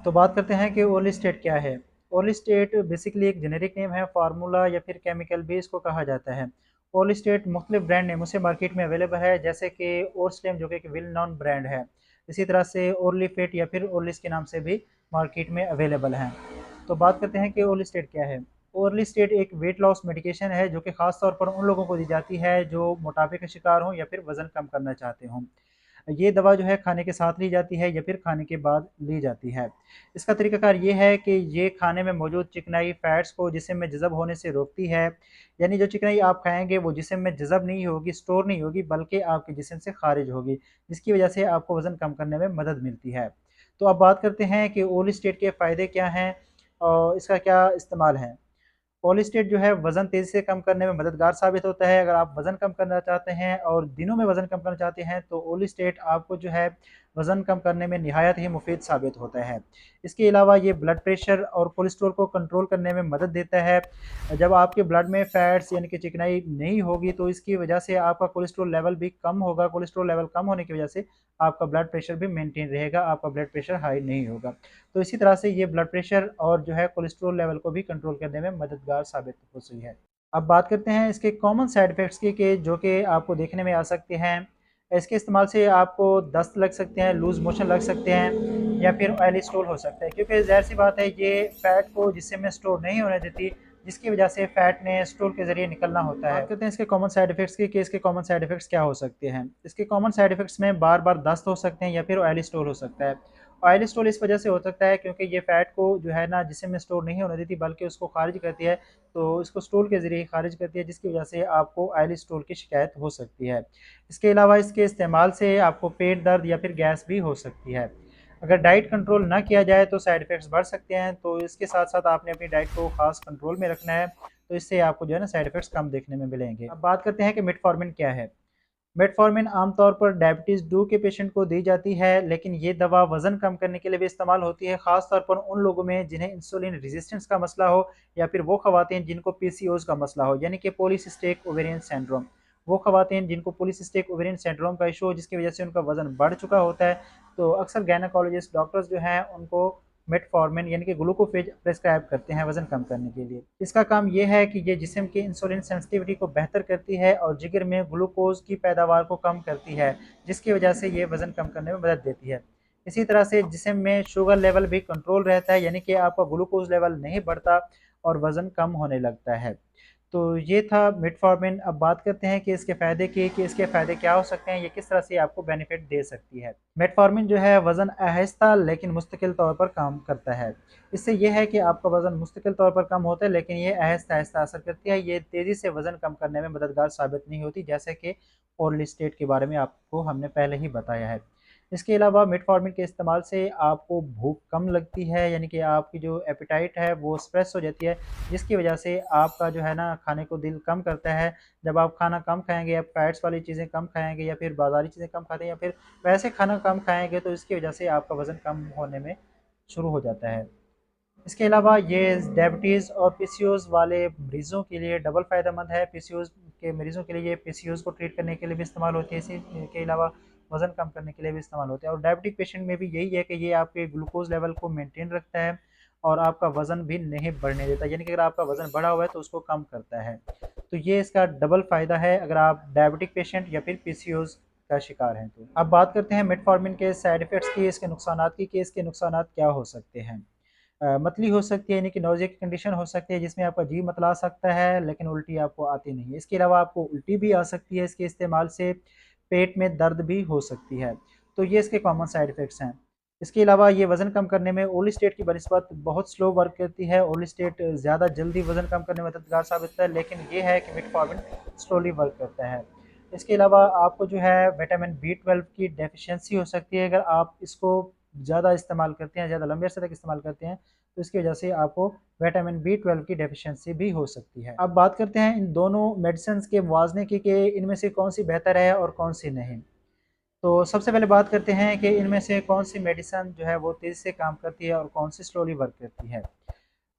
तो बात करते हैं कि ओरली स्टेट क्या है। ओरली स्टेट बेसिकली एक जेनेरिक नेम है, फार्मूला या फिर केमिकल भी इसको कहा जाता है। ओरली स्टेट मुख्तलिफ ब्रांड नेमों से मार्केट में अवेलेबल है, जैसे कि ओरस्टेम जो कि एक वेल नॉन ब्रांड है। इसी तरह से ओरली फिट या फिर ओरलिस के नाम से भी मार्केट में अवेलेबल हैं। तो बात करते हैं कि ओरली स्टेट क्या है। ओरली स्टेट एक वेट लॉस मेडिकेशन है जो कि खास तौर पर उन लोगों को दी जाती है जो मोटापे का शिकार हों या फिर वजन कम करना चाहते हों। ये दवा जो है खाने के साथ ली जाती है या फिर खाने के बाद ली जाती है। इसका तरीकाकार ये है कि ये खाने में मौजूद चिकनाई फैट्स को जिस्म में जज़ब होने से रोकती है। यानी जो चिकनाई आप खाएँगे वो जिस्म में जज़ब नहीं होगी, स्टोर नहीं होगी, बल्कि आपके जिस्म से खारिज होगी, जिसकी वजह से आपको वज़न कम करने में मदद मिलती है। तो अब बात करते हैं कि ओली स्टेट के फ़ायदे क्या हैं और इसका क्या इस्तेमाल है। पॉलीस्टेट जो है वज़न तेज़ी से कम करने में मददगार साबित होता है। अगर आप वज़न कम करना चाहते हैं और दिनों में वज़न कम करना चाहते हैं तो ओलिस्टेट आपको जो है वज़न कम करने में निहायत ही मुफ़ीद साबित होता है। इसके अलावा ये ब्लड प्रेशर और कोलेस्ट्रॉल को कंट्रोल करने में मदद देता है। जब आपके ब्लड में फैट्स यानी कि चिकनाई नहीं होगी तो इसकी वजह से आपका कोलेस्ट्रॉल लेवल भी कम होगा। कोलेस्ट्रॉल लेवल कम होने की वजह से आपका ब्लड प्रेशर भी मेंटेन रहेगा, आपका ब्लड प्रेशर हाई नहीं होगा। तो इसी तरह से ये ब्लड प्रेशर और जो है कोलेस्ट्रॉल लेवल को भी कंट्रोल करने में मददगार साबित हो रही है। अब बात करते हैं इसके कॉमन साइड इफ़ेक्ट्स की कि जो कि आपको देखने में आ सकते हैं। इसके इस्तेमाल से आपको दस्त लग सकते हैं, लूज़ मोशन लग सकते हैं या फिर ऑयली स्टूल हो सकता है, क्योंकि ज़ाहिर-सी बात है ये फैट को जिस्म में स्टोर नहीं होने देती, जिसकी वजह से फैट ने स्टूल के ज़रिए निकलना होता है। बात करते हैं इसके कॉमन साइड इफ़ेक्ट्स की कि इसके कॉमन साइड इफ़ेक्ट्स क्या हो सकते हैं। इसके कॉमन साइड इफ़ेक्ट्स में बार-बार दस्त हो सकते हैं या फिर ऑयली स्टूल हो सकता है। ऑयल स्टोल इस वजह से हो सकता है क्योंकि ये फैट को जो है ना जिस्म में स्टोर नहीं होने देती, बल्कि उसको खारिज करती है। तो इसको स्टूल के ज़रिए खारिज करती है, जिसकी वजह से आपको ऑयल स्टोल की शिकायत हो सकती है। इसके अलावा इसके इस्तेमाल से आपको पेट दर्द या फिर गैस भी हो सकती है। अगर डाइट कंट्रोल ना किया जाए तो साइड इफ़ेक्ट्स बढ़ सकते हैं, तो इसके साथ-साथ आपने अपनी डाइट को ख़ास कंट्रोल में रखना है, तो इससे आपको जो है ना साइड इफ़ेक्ट्स कम देखने में मिलेंगे। अब बात करते हैं कि मेटफॉर्मिन क्या है। मेटफॉर्मिन आमतौर पर डायबिटीज़ 2 के पेशेंट को दी जाती है, लेकिन ये दवा वज़न कम करने के लिए भी इस्तेमाल होती है, ख़ास तौर पर उन लोगों में जिन्हें इंसुलिन रेजिस्टेंस का मसला हो या फिर वो ख़वातीन जिनको पीसीओएस का मसला हो, यानी कि पॉलीसिस्टिक ओवेरियन सिंड्रोम। वो ख़वातीन जिनको पॉलीसिस्टिक ओवेरियन सिंड्रोम का इशू हो, जिसकी वजह से उनका वज़न बढ़ चुका होता है, तो अक्सर गायनेकोलॉजिस्ट डॉक्टर्स जो हैं उनको मेटफॉर्मिन यानी कि ग्लूकोफेज प्रिस्क्राइब करते हैं वज़न कम करने के लिए। इसका काम ये है कि ये जिस्म की इंसुलिन सेंसिटिविटी को बेहतर करती है और जिगर में ग्लूकोज़ की पैदावार को कम करती है, जिसकी वजह से ये वज़न कम करने में मदद देती है। इसी तरह से जिस्म में शुगर लेवल भी कंट्रोल रहता है, यानी कि आपका ग्लूकोज़ लेवल नहीं बढ़ता और वज़न कम होने लगता है। तो ये था मेटफॉर्मिन। अब बात करते हैं कि इसके फ़ायदे की कि इसके फ़ायदे क्या हो सकते हैं, ये किस तरह से आपको बेनिफिट दे सकती है। मेटफॉर्मिन जो है वज़न आहिस्ता लेकिन मुस्तकिल तौर पर काम करता है। इससे ये है कि आपका वज़न मुस्तकिल तौर पर कम होता है, लेकिन ये आहिस्ता-आहिस्ता असर करती है। ये तेज़ी से वज़न कम करने में मददगार साबित नहीं होती, जैसे कि ओरली स्टेट के बारे में आपको हमने पहले ही बताया है। इसके अलावा मेटफॉर्मिन के इस्तेमाल से आपको भूख कम लगती है, यानी कि आपकी जो एपेटाइट है वो सप्रेस हो जाती है, जिसकी वजह से आपका जो है ना खाने को दिल कम करता है। जब आप खाना कम खाएँगे या फैट्स वाली चीज़ें कम खाएँगे या फिर बाज़ारी चीज़ें कम खाते हैं या फिर वैसे खाना कम खाएँगे, तो इसकी वजह से आपका वज़न कम होने में शुरू हो जाता है। इसके अलावा ये डायबिटीज़ और पीसीओएस वाले मरीज़ों के लिए डबल फ़ायदेमंद है। पीसीओएस के मरीज़ों के लिए ये पीसीओएस को ट्रीट करने के लिए भी इस्तेमाल होती है, इसी के अलावा वज़न कम करने के लिए भी इस्तेमाल होता है और डायबिटिक पेशेंट में भी यही है कि ये आपके ग्लूकोज़ लेवल को मेंटेन रखता है और आपका वज़न भी नहीं बढ़ने देता, यानी कि अगर आपका वज़न बढ़ा हुआ है तो उसको कम करता है। तो ये इसका डबल फ़ायदा है अगर आप डायबिटिक पेशेंट या फिर पीसीओएस का शिकार हैं तो। अब बात करते हैं मेटफॉर्मिन के साइड इफ़ेक्ट्स की, इसके नुकसानात की कि इसके नुकसानात क्या हो सकते हैं। मतली हो सकती है, यानी कि नौज़े की कंडीशन हो सकती है जिसमें आपका जी मतला सकता है, लेकिन उल्टी आपको आती नहीं है। इसके अलावा आपको उल्टी भी आ सकती है इसके इस्तेमाल से, पेट में दर्द भी हो सकती है। तो ये इसके कॉमन साइड इफ़ेक्ट्स हैं। इसके अलावा ये वज़न कम करने में ओरली स्टेट की बनिस्बत बहुत स्लो वर्क करती है। ओरली स्टेट ज़्यादा जल्दी वज़न कम करने में मददगार साबित होता है, लेकिन ये है कि मेटफॉर्मिन स्लोली वर्क करता है। इसके अलावा आपको जो है विटामिन बी 12 की डेफिशिएंसी हो सकती है अगर आप इसको ज़्यादा इस्तेमाल करते हैं, ज़्यादा लंबे अरसे तक इस्तेमाल करते हैं, तो इसकी वजह से आपको विटामिन बी 12 की डेफिशिएंसी भी हो सकती है। अब बात करते हैं इन दोनों मेडिसिन्स के मुवाज़ने की कि इनमें से कौन-सी बेहतर है और कौन-सी नहीं। तो सबसे पहले बात करते हैं कि इनमें से कौन-सी मेडिसिन जो है वो तेज़ी से काम करती है और कौन-सी स्लोली वर्क करती है।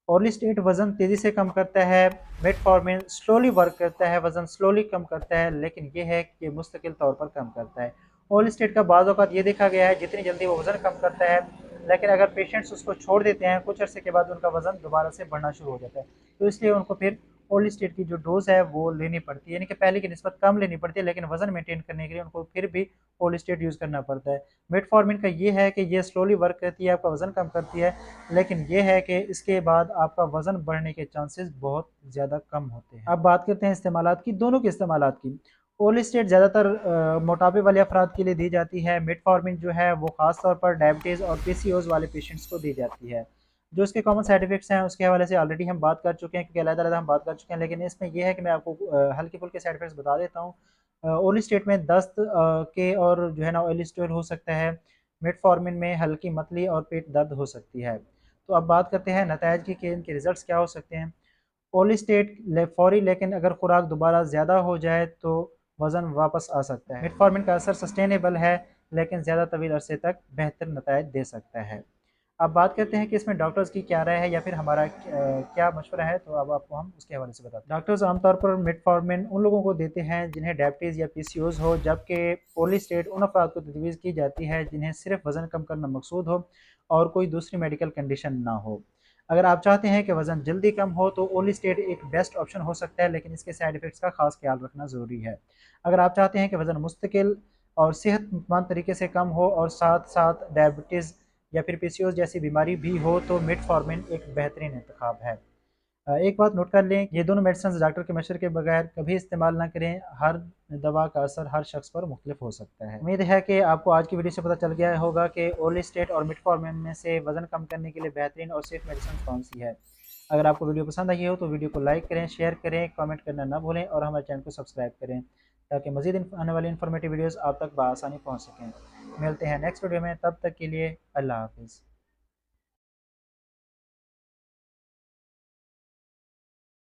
ऑर्लिस्टेट वज़न तेज़ी से कम करता है, मेटफॉर्मिन स्लोली वर्क करता है, वज़न स्लोली कम करता है, लेकिन ये है कि मुस्तकिल तौर पर कम करता है। ऑर्लिस्टेट का बाज़ औक़ात ये देखा गया है जितनी जल्दी वो वज़न कम करता है, लेकिन अगर पेशेंट्स उसको छोड़ देते हैं कुछ अर्से के बाद उनका वज़न दोबारा से बढ़ना शुरू हो जाता है। तो इसलिए उनको फिर ओलिस्टेट की जो डोज़ है वो लेनी पड़ती है, यानी कि पहले की निस्बत कम लेनी पड़ती है, लेकिन वज़न मेंटेन करने के लिए उनको फिर भी ओलिस्टेट यूज़ करना पड़ता है। मेटफॉर्मिन का ये है कि ये स्लोली वर्क करती है, आपका वज़न कम करती है, लेकिन ये है कि इसके बाद आपका वज़न बढ़ने के चांसेस बहुत ज़्यादा कम होते हैं। अब बात करते हैं इस्तेमालात की, दोनों के इस्तेमालात की। ओलिस्टेट ज़्यादातर मोटापे वाले अफराद के लिए दी जाती है। मेटफॉर्मिन जो है वो ख़ास तौर पर डायबिटीज़ और पीसीओज़ वाले पेशेंट्स को दी जाती है। जो इसके कॉमन साइड इफ़ेक्ट्स हैं उसके हवाले से ऑलरेडी हम बात कर चुके हैं, क्योंकि अलग-अलग हम बात कर चुके हैं, लेकिन इसमें ये है कि मैं आपको हल्के-फुल्के साइड इफ़ेक्ट्स बता देता हूँ। ओलिस्टेट में दस्त के और जो है ना ऑयली स्टूल हो सकता है। मेटफॉर्मिन में हल्की मतली और पेट दर्द हो सकती है। तो अब बात करते हैं नतायज की कि इनके रिज़ल्ट्स क्या हो सकते हैं। ओलिस्टेट फौरी, लेकिन अगर खुराक दोबारा ज़्यादा हो जाए तो वज़न वापस आ सकता है। मेटफॉर्मिन का असर सस्टेनेबल है, लेकिन ज़्यादा तवील अरसे तक बेहतर नतायज दे सकता है। अब बात करते हैं कि इसमें डॉक्टर्स की क्या राय है या फिर हमारा क्या मशवरा है, तो अब आपको हम उसके हवाले से बताते हैं। डॉक्टर्स आमतौर पर मेटफॉर्मिन उन लोगों को देते हैं जिन्हें डायबिटीज़ या पीसीओज़ हो, जबकि ओलिस्टेट उन अफराद को तजवीज़ की जाती है जिन्हें सिर्फ वज़न कम करना मकसूद हो और कोई दूसरी मेडिकल कंडीशन ना हो। अगर आप चाहते हैं कि वज़न जल्दी कम हो तो ओलिस्टेट एक बेस्ट ऑप्शन हो सकता है, लेकिन इसके साइड इफ़ेक्ट्स का खास ख्याल रखना ज़रूरी है। अगर आप चाहते हैं कि वज़न मुस्तकिल और सेहतमंद तरीके से कम हो और साथ-साथ डायबिटीज़ या फिर पीसीओएस जैसी बीमारी भी हो तो मेटफॉर्मिन एक बेहतरीन इंतखाब है। एक बात नोट कर लें, ये दोनों मेडिसिन डॉक्टर के मशवरे के बगैर कभी इस्तेमाल ना करें। हर दवा का असर हर शख्स पर मुख्तलिफ हो सकता है। उम्मीद है कि आपको आज की वीडियो से पता चल गया होगा कि ओलिस्टेट और मेटफॉर्मिन में से वज़न कम करने के लिए बेहतरीन और सेफ मेडिसिन कौन सी है। अगर आपको वीडियो पसंद आई हो तो वीडियो को लाइक करें, शेयर करें, कमेंट करना ना भूलें और हमारे चैनल को सब्सक्राइब करें, ताकि मज़ीद आने वाली इन्फॉर्मेटिव वीडियोज़ आप तक बआसानी पहुँच सकें। मिलते हैं नेक्स्ट वीडियो में, तब तक के लिए अल्लाह हाफ़िज़।